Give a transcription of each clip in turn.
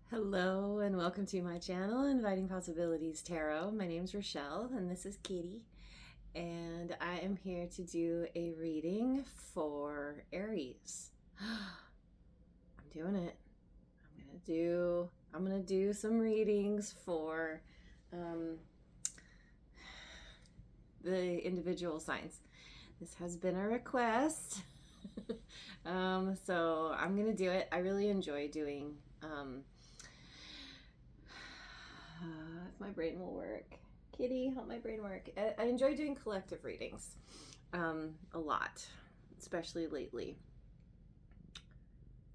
Hello and welcome to my channel, Inviting Possibilities Tarot. My name's Rochelle and this is Kitty, and I am here to do a reading for Aries. I'm doing it. I'm gonna do some readings for the individual signs. This has been a request. So I'm gonna do it. I really enjoy doing if my brain will work. Kitty, help my brain work. I enjoy doing collective readings a lot, especially lately.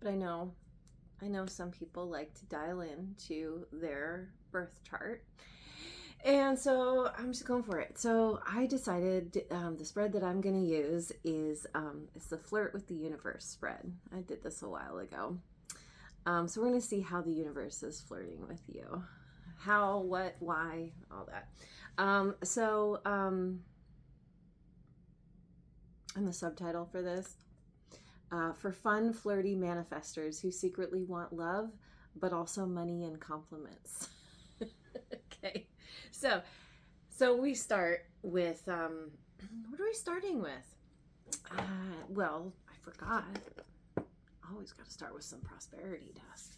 But I know some people like to dial in to their birth chart. And so I'm just going for it. So I decided the spread that I'm going to use is the Flirt with the Universe spread. I did this a while ago. So we're going to see how the universe is flirting with you. How, what, why, all that. And the subtitle for this, for fun, flirty manifestors who secretly want love, but also money and compliments. Okay, so we start with, what are we starting with? Well, I forgot. Always got to start with some prosperity dust.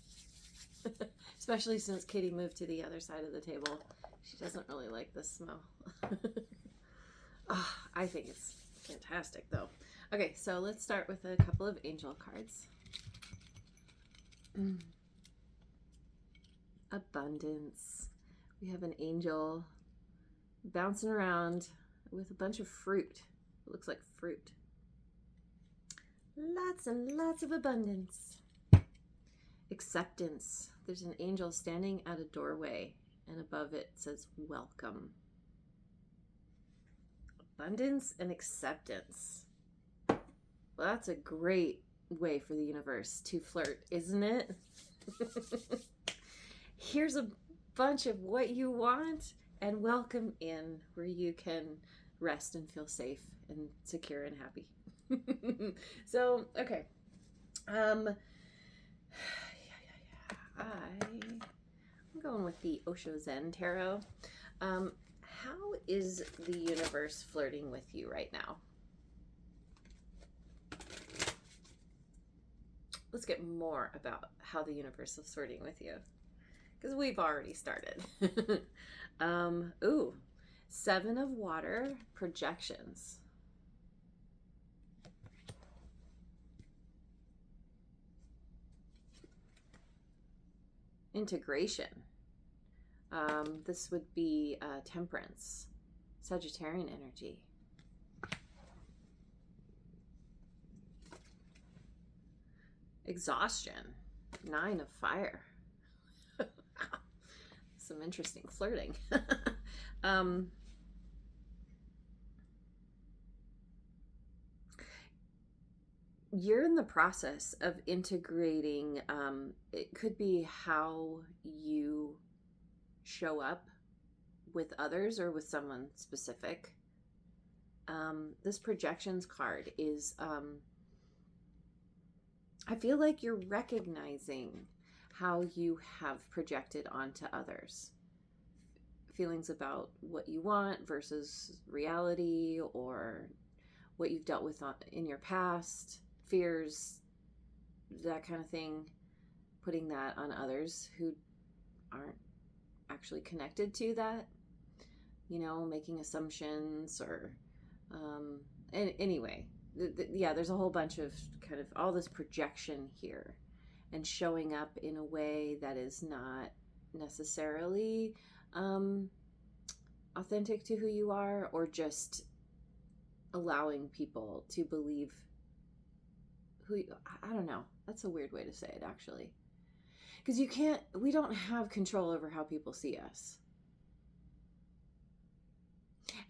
Especially since Kitty moved to the other side of the table. She doesn't really like this smell. Oh, I think it's fantastic though. Okay, so let's start with a couple of angel cards. Abundance. We have an angel bouncing around with a bunch of fruit. It looks like fruit. Lots and lots of abundance. Acceptance. There's an angel standing at a doorway, and above it says welcome. Abundance and acceptance. Well, that's a great way for the universe to flirt, isn't it? Here's a bunch of what you want, and welcome in where you can rest and feel safe and secure and happy. So, okay. I'm going with the Osho Zen Tarot. How is the universe flirting with you right now? Let's get more about how the universe is flirting with you, because we've already started. Ooh, 7 of Water, projections. Integration. This would be Temperance, Sagittarian energy. Exhaustion, 9 of Fire. Some interesting flirting. You're in the process of integrating, it could be how you show up with others or with someone specific. This projections card is, I feel like you're recognizing how you have projected onto others. Feelings about what you want versus reality, or what you've dealt with in your past, fears, that kind of thing, putting that on others who aren't actually connected to that, you know, making assumptions or and anyway, yeah, there's a whole bunch of kind of all this projection here and showing up in a way that is not necessarily authentic to who you are, or just allowing people to believe who you, I don't know, that's a weird way to say it actually, because we don't have control over how people see us.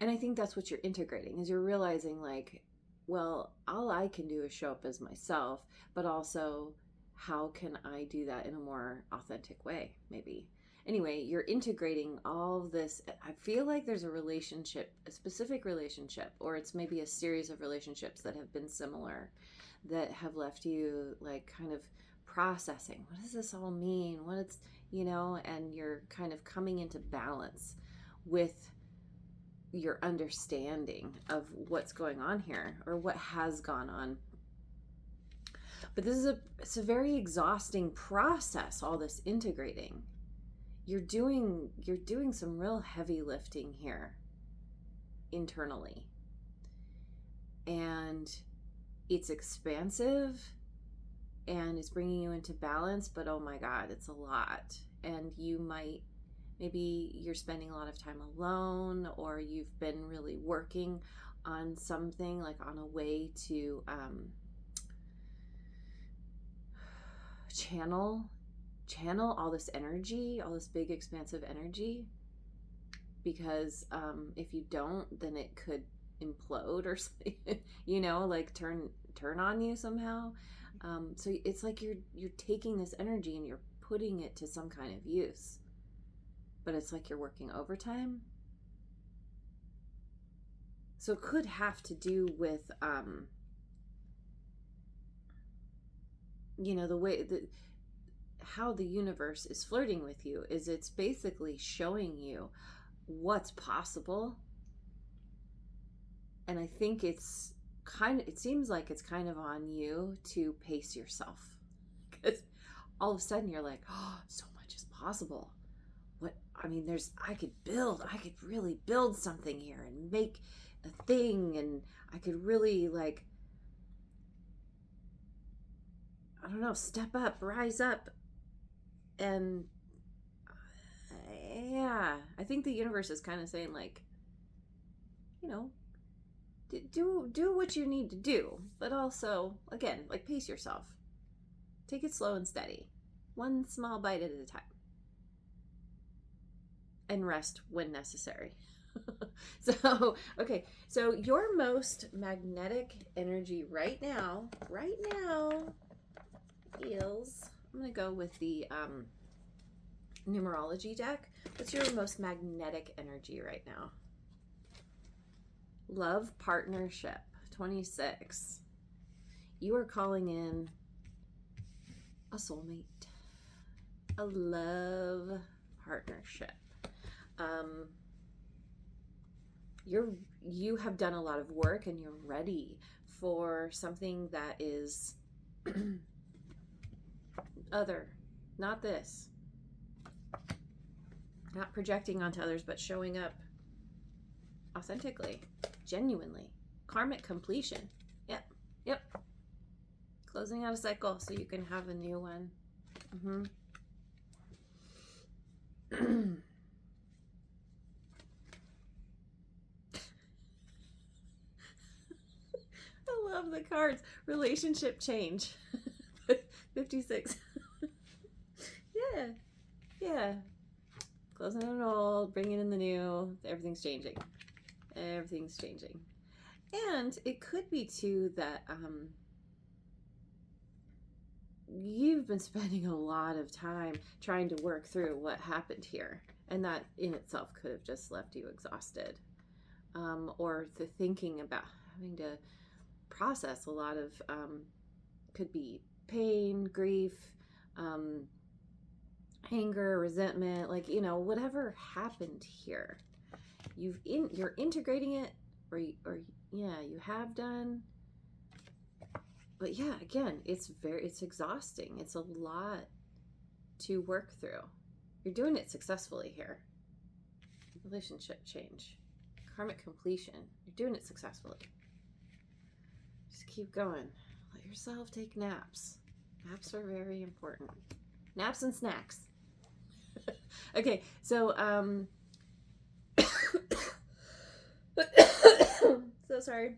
And I think that's what you're integrating, is you're realizing like, well, all I can do is show up as myself, but also how can I do that in a more authentic way, maybe. Anyway, you're integrating all of this. I feel like there's a relationship, a specific relationship, or it's maybe a series of relationships that have been similar, that have left you like kind of processing. What does this all mean? What it's, and you're kind of coming into balance with your understanding of what's going on here, or what has gone on. But it's a very exhausting process, all this integrating. You're doing some real heavy lifting here internally. And it's expansive and it's bringing you into balance, but oh my God, it's a lot. And maybe you're spending a lot of time alone, or you've been really working on something, like on a way to channel all this energy, all this big expansive energy, because if you don't, then it could implode or something, like turn on you somehow. So it's like you're taking this energy and you're putting it to some kind of use, but it's like you're working overtime. So it could have to do with the way that how the universe is flirting with you is it's basically showing you what's possible. And I think it seems like it's kind of on you to pace yourself, because all of a sudden you're like, oh, so much is possible. I could really build something here and make a thing, and I could really, like, I don't know, step up, rise up. And yeah, I think the universe is kind of saying, like, do what you need to do, but also, again, like, pace yourself. Take it slow and steady, one small bite at a time, and rest when necessary. So your most magnetic energy right now feels, I'm going to go with the numerology deck. What's your most magnetic energy right now? Love partnership, 26. You are calling in a soulmate, a love partnership. You have done a lot of work and you're ready for something that is other, not this, not projecting onto others, but showing up authentically, genuinely. Karmic completion. Yep. Closing out a cycle so you can have a new one. I love the cards. Relationship change. 56. Yeah. Closing out an old, bringing in the new. Everything's changing. And it could be too that you've been spending a lot of time trying to work through what happened here, and that in itself could have just left you exhausted, or the thinking about having to process a lot of could be pain, grief, anger, resentment, like, whatever happened here, you're integrating it, or you have done. But yeah, again, it's exhausting. It's a lot to work through. You're doing it successfully here. Relationship change, karmic completion. You're doing it successfully. Just keep going. Let yourself take naps. Naps are very important. Naps and snacks. Okay, so so sorry.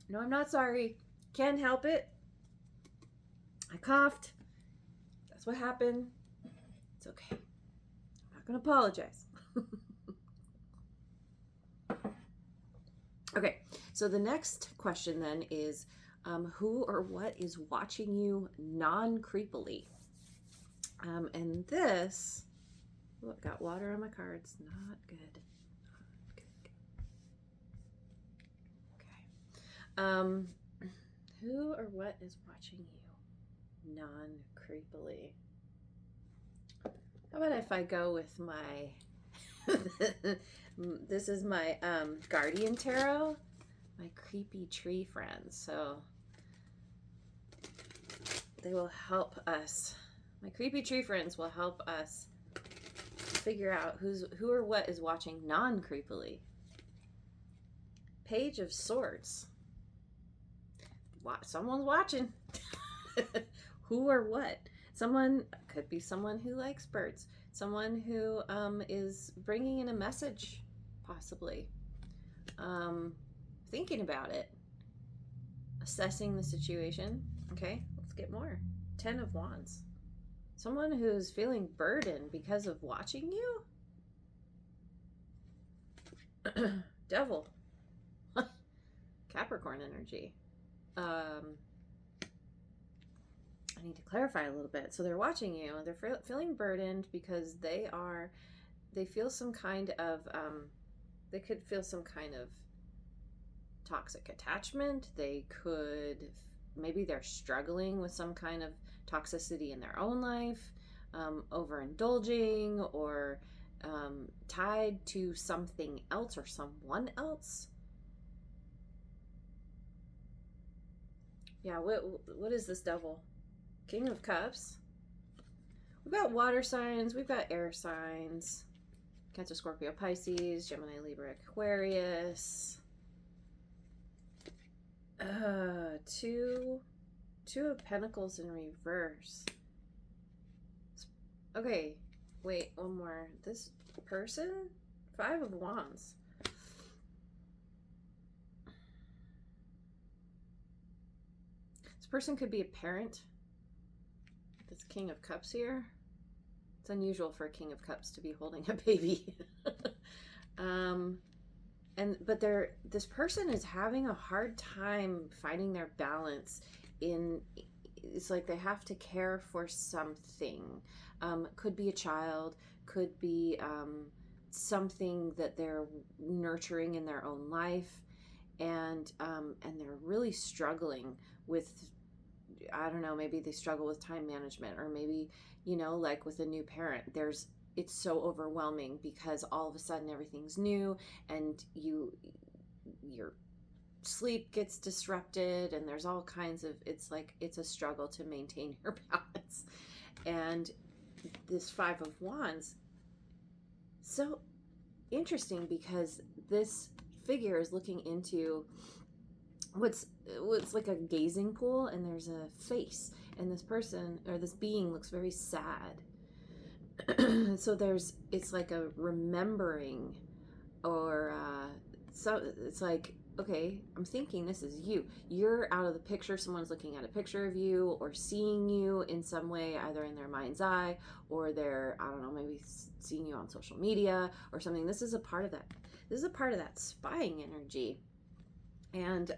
No, I'm not sorry. Can't help it. I coughed. That's what happened. It's okay. I'm not going to apologize. Okay, so the next question then is, who or what is watching you non-creepily? And this, I got water on my cards. Not good. Okay. Who or what is watching you non-creepily. How about if I go with my this is my guardian tarot, my creepy tree friends. So they will help us. My creepy tree friends will help us figure out who or what is watching non-creepily. Page of Swords. Someone's watching. Who or what? Someone, could be someone who likes birds. Someone who is bringing in a message, possibly. Thinking about it. Assessing the situation. Okay, let's get more. 10 of Wands. Someone who's feeling burdened because of watching you? Devil. Capricorn energy. I need to clarify a little bit. So they're watching you. They're feeling burdened because they feel some kind of, they could feel some kind of toxic attachment. They could, maybe they're struggling with some kind of toxicity in their own life, overindulging, or tied to something else or someone else. Yeah, what is this devil? King of Cups. We've got water signs, we've got air signs. Cancer, Scorpio, Pisces, Gemini, Libra, Aquarius. Two of Pentacles in reverse. Okay, wait, one more. This person? 5 of Wands. This person could be a parent. This King of Cups here. It's unusual for a King of Cups to be holding a baby. But this person is having a hard time finding their balance in, it's like they have to care for something. Could be a child, could be something that they're nurturing in their own life, and they're really struggling with, I don't know, maybe they struggle with time management, or maybe, you know, like with a new parent, it's so overwhelming because all of a sudden everything's new, and your sleep gets disrupted, and there's all kinds of, it's like, it's a struggle to maintain your balance. And this 5 of Wands, so interesting, because this figure is looking into what's like a gazing pool, and there's a face, and this person or this being looks very sad. So it's like a remembering, or so it's like, okay, I'm thinking this is you. You're out of the picture. Someone's looking at a picture of you, or seeing you in some way, either in their mind's eye, or they're, I don't know, maybe seeing you on social media or something. This is a part of that. This is a part of that spying energy. And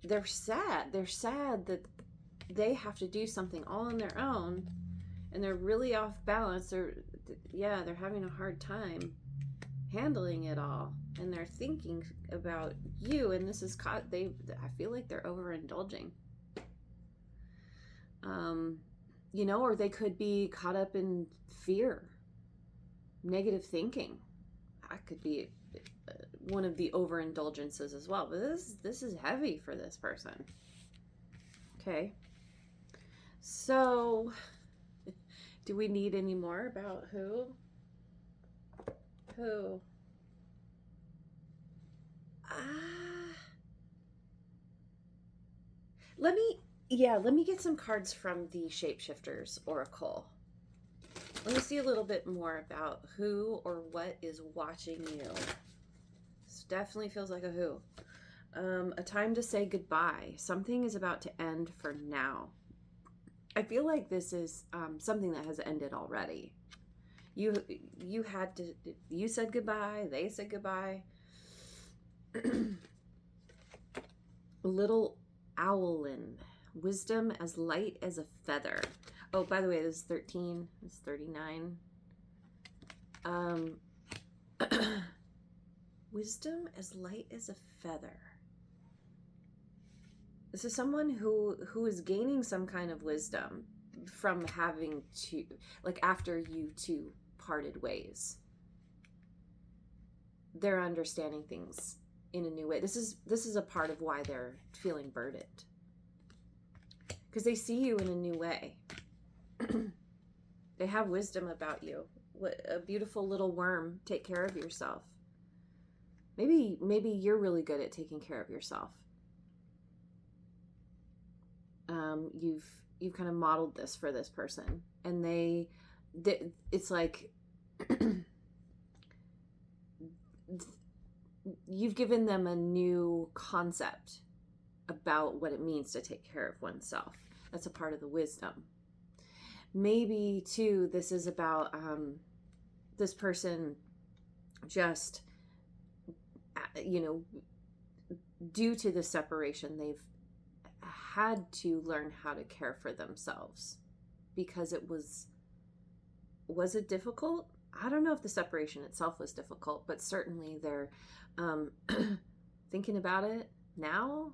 they're sad. They're sad that they have to do something all on their own, and they're really off balance. They're having a hard time handling it all, and they're thinking about you, and this is I feel like they're overindulging. You know, or they could be caught up in fear, negative thinking. That could be one of the overindulgences as well. But this is heavy for this person. Okay. So, do we need any more about who? Let me get some cards from the Shapeshifters Oracle. Let me see a little bit more about who or what is watching you. This definitely feels like a who. A time to say goodbye. Something is about to end for now. I feel like this is something that has ended already. You said goodbye. They said goodbye. Little Owlin. Wisdom as light as a feather. Oh, by the way, this is 13. This is 39. Wisdom as light as a feather. This is someone who is gaining some kind of wisdom from having to, like, after you two parted ways. They're understanding things in a new way. This is a part of why they're feeling burdened, because they see you in a new way. They have wisdom about you. What a beautiful little worm. Take care of yourself. Maybe you're really good at taking care of yourself. You've kind of modeled this for this person, and it's like you've given them a new concept about what it means to take care of oneself. That's a part of the wisdom. Maybe too, this is about this person just, due to the separation, they've had to learn how to care for themselves, because was it difficult? I don't know if the separation itself was difficult, but certainly they're thinking about it now,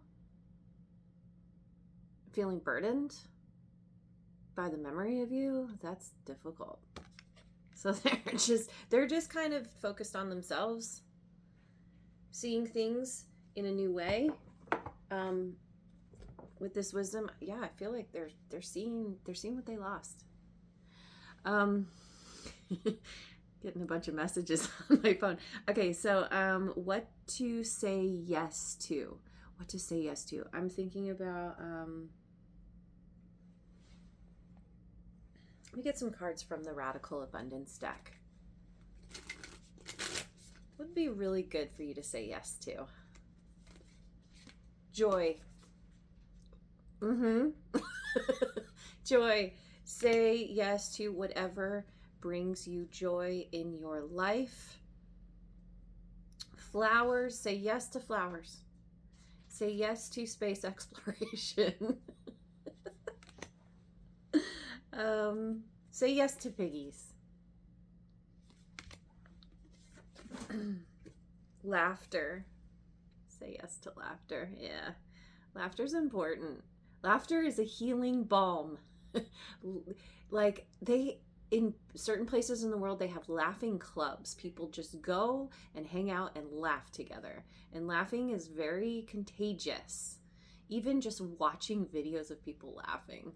feeling burdened by the memory of you. That's difficult. So they're just kind of focused on themselves, seeing things in a new way. With this wisdom, yeah, I feel like they're seeing what they lost. Getting a bunch of messages on my phone. Okay, so what to say yes to? What to say yes to? I'm thinking about. Let me get some cards from the Radical Abundance deck. What would be really good for you to say yes to? Joy. Joy. Say yes to whatever brings you joy in your life. Flowers. Say yes to flowers. Say yes to space exploration. Say yes to piggies. Laughter. Say yes to laughter. Yeah. Laughter's important. Laughter is a healing balm. Like, in certain places in the world, they have laughing clubs. People just go and hang out and laugh together. And laughing is very contagious. Even just watching videos of people laughing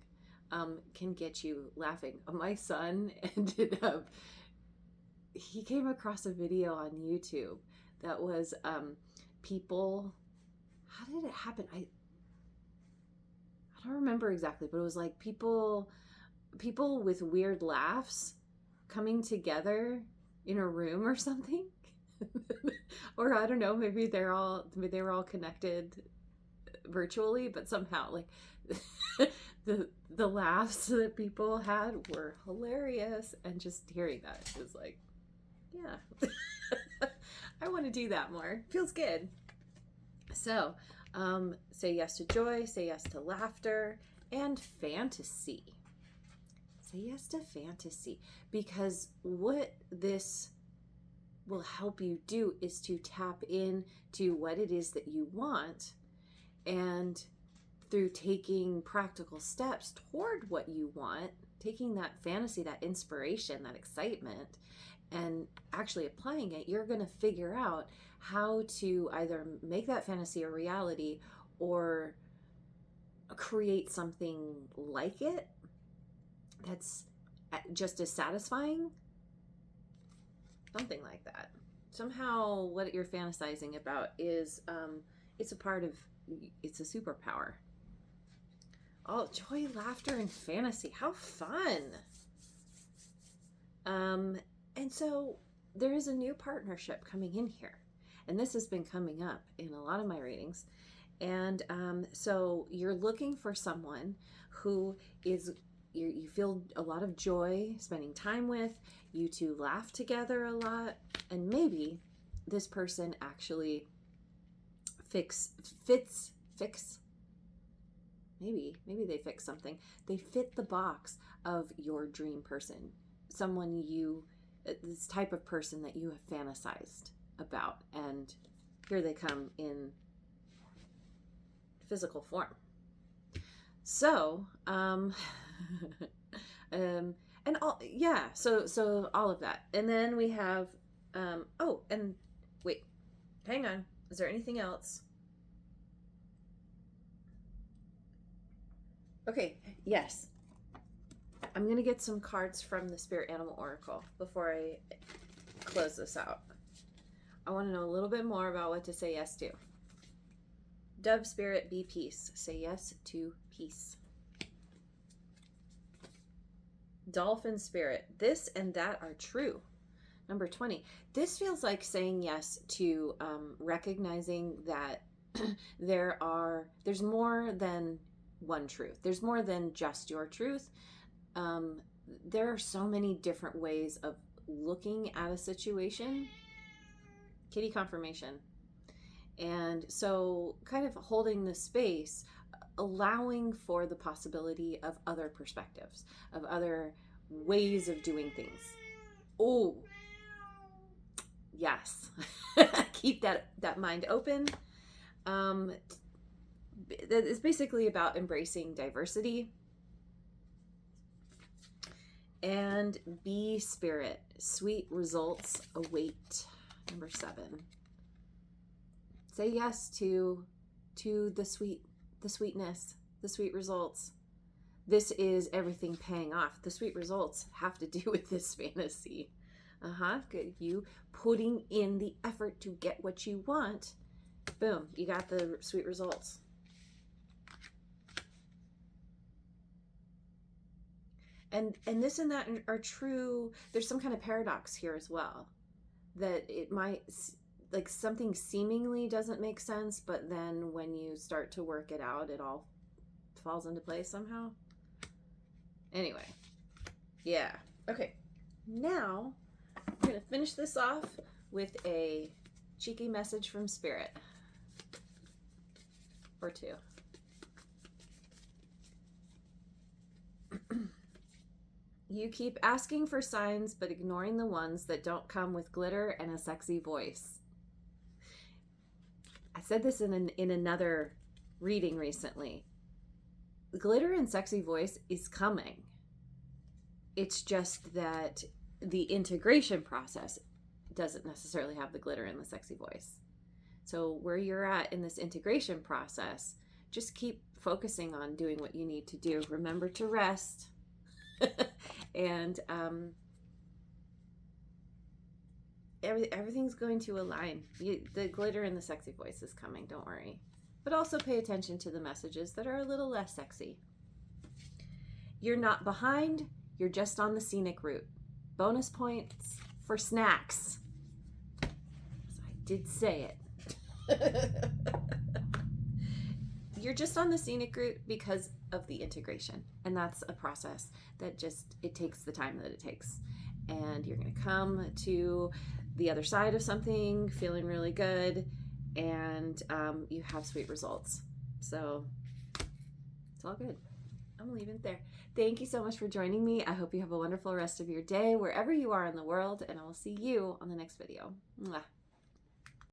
can get you laughing. My son ended up, he came across a video on YouTube that was people, how did it happen? I don't remember exactly, but it was like people with weird laughs coming together in a room or something. Or I don't know, maybe they were all connected virtually, but somehow, like, the laughs that people had were hilarious, and just hearing that was like, yeah. I want to do that more. Feels good. So say yes to joy, say yes to laughter, and fantasy. Say yes to fantasy, because what this will help you do is to tap into what it is that you want, and through taking practical steps toward what you want, taking that fantasy, that inspiration, that excitement, and actually applying it, you're going to figure out how to either make that fantasy a reality or create something like it that's just as satisfying. Something like that. Somehow what you're fantasizing about is, it's a superpower. Oh, joy, laughter, and fantasy. How fun. And so there is a new partnership coming in here. And this has been coming up in a lot of my readings. And so you're looking for someone who you feel a lot of joy spending time with. You two laugh together a lot. And maybe this person actually maybe they fix something. They fit the box of your dream person. Someone this type of person that you have fantasized about. And here they come in physical form. So, and all, yeah, so all of that. And then we have, oh, and wait, hang on. Is there anything else? Okay, yes. I'm going to get some cards from the Spirit Animal Oracle before I close this out. I want to know a little bit more about what to say yes to. Dove Spirit, be peace. Say yes to peace. Dolphin Spirit, this and that are true. Number 20. This feels like saying yes to recognizing that there's more than one truth. There's more than just your truth. There are so many different ways of looking at a situation. Kitty confirmation. And so kind of holding the space, allowing for the possibility of other perspectives, of other ways of doing things. Oh, yes. Keep that mind open. It's basically about embracing diversity. And be spirit. Sweet results await. Number 7. Say yes to the sweetness, the sweet results. This is everything paying off. The sweet results have to do with this fantasy. Good. You putting in the effort to get what you want. Boom, you got the sweet results. And this and that are true. There's some kind of paradox here as well. That it might, like, something seemingly doesn't make sense, but then when you start to work it out, it all falls into place somehow. Anyway, yeah. Okay, now we're going to finish this off with a cheeky message from Spirit. Or 2. You keep asking for signs, but ignoring the ones that don't come with glitter and a sexy voice. I said this in another reading recently. Glitter and sexy voice is coming. It's just that the integration process doesn't necessarily have the glitter and the sexy voice. So where you're at in this integration process, just keep focusing on doing what you need to do. Remember to rest. And everything's going to align. The glitter and the sexy voice is coming, don't worry. But also pay attention to the messages that are a little less sexy. You're not behind, you're just on the scenic route. Bonus points for snacks. So I did say it. You're just on the scenic route because of the integration. And that's a process that it takes the time that it takes. And you're going to come to the other side of something feeling really good, and you have sweet results. So it's all good. I'm leaving it there. Thank you so much for joining me. I hope you have a wonderful rest of your day wherever you are in the world, and I will see you on the next video. Mwah.